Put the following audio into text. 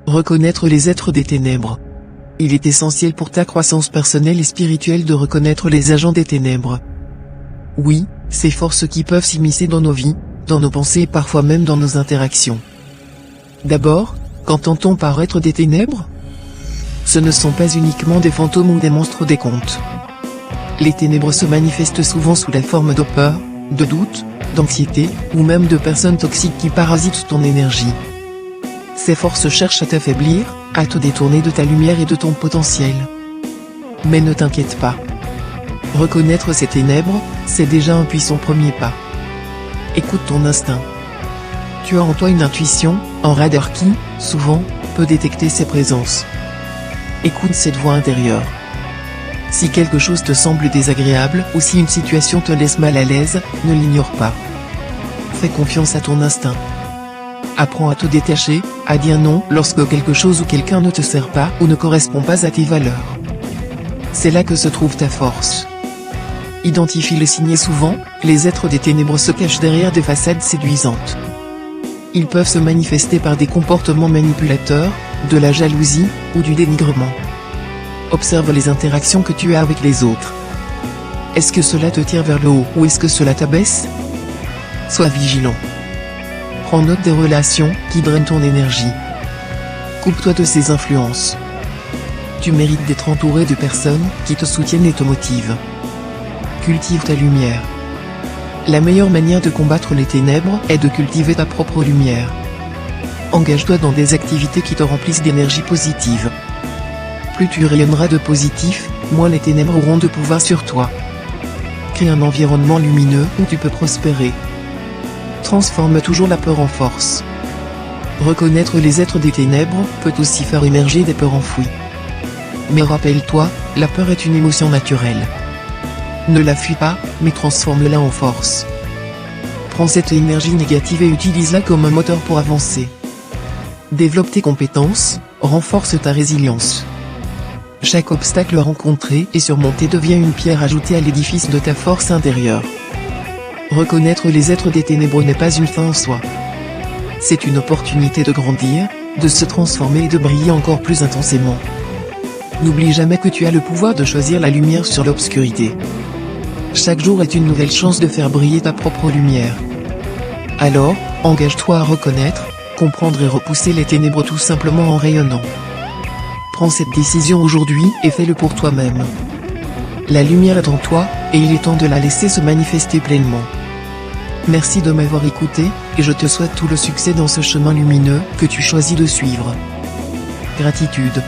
Reconnaître les êtres des ténèbres. Il est essentiel pour ta croissance personnelle et spirituelle de reconnaître les agents des ténèbres. Oui, ces forces qui peuvent s'immiscer dans nos vies, dans nos pensées et parfois même dans nos interactions. D'abord, qu'entend-on par être des ténèbres? Ce ne sont pas uniquement des fantômes ou des monstres des contes. Les ténèbres se manifestent souvent sous la forme de peur, de doute, d'anxiété, ou même de personnes toxiques qui parasitent ton énergie. Ces forces cherchent à t'affaiblir, à te détourner de ta lumière et de ton potentiel. Mais ne t'inquiète pas. Reconnaître ces ténèbres, c'est déjà un puissant premier pas. Écoute ton instinct. Tu as en toi une intuition, un radar qui, souvent, peut détecter ces présences. Écoute cette voix intérieure. Si quelque chose te semble désagréable ou si une situation te laisse mal à l'aise, ne l'ignore pas. Fais confiance à ton instinct. Apprends à te détacher, à dire non lorsque quelque chose ou quelqu'un ne te sert pas ou ne correspond pas à tes valeurs. C'est là que se trouve ta force. Identifie les signes et souvent, les êtres des ténèbres se cachent derrière des façades séduisantes. Ils peuvent se manifester par des comportements manipulateurs, de la jalousie, ou du dénigrement. Observe les interactions que tu as avec les autres. Est-ce que cela te tire vers le haut ou est-ce que cela t'abaisse? Sois vigilant. Prends note des relations qui drainent ton énergie. Coupe-toi de ces influences. Tu mérites d'être entouré de personnes qui te soutiennent et te motivent. Cultive ta lumière. La meilleure manière de combattre les ténèbres est de cultiver ta propre lumière. Engage-toi dans des activités qui te remplissent d'énergie positive. Plus tu rayonneras de positif, moins les ténèbres auront de pouvoir sur toi. Crée un environnement lumineux où tu peux prospérer. Transforme toujours la peur en force. Reconnaître les êtres des ténèbres peut aussi faire émerger des peurs enfouies. Mais rappelle-toi, la peur est une émotion naturelle. Ne la fuis pas, mais transforme-la en force. Prends cette énergie négative et utilise-la comme un moteur pour avancer. Développe tes compétences, renforce ta résilience. Chaque obstacle rencontré et surmonté devient une pierre ajoutée à l'édifice de ta force intérieure. Reconnaître les êtres des ténèbres n'est pas une fin en soi. C'est une opportunité de grandir, de se transformer et de briller encore plus intensément. N'oublie jamais que tu as le pouvoir de choisir la lumière sur l'obscurité. Chaque jour est une nouvelle chance de faire briller ta propre lumière. Alors, engage-toi à reconnaître, comprendre et repousser les ténèbres tout simplement en rayonnant. Prends cette décision aujourd'hui et fais-le pour toi-même. La lumière est en toi, et il est temps de la laisser se manifester pleinement. Merci de m'avoir écouté, et je te souhaite tout le succès dans ce chemin lumineux que tu choisis de suivre. Gratitude.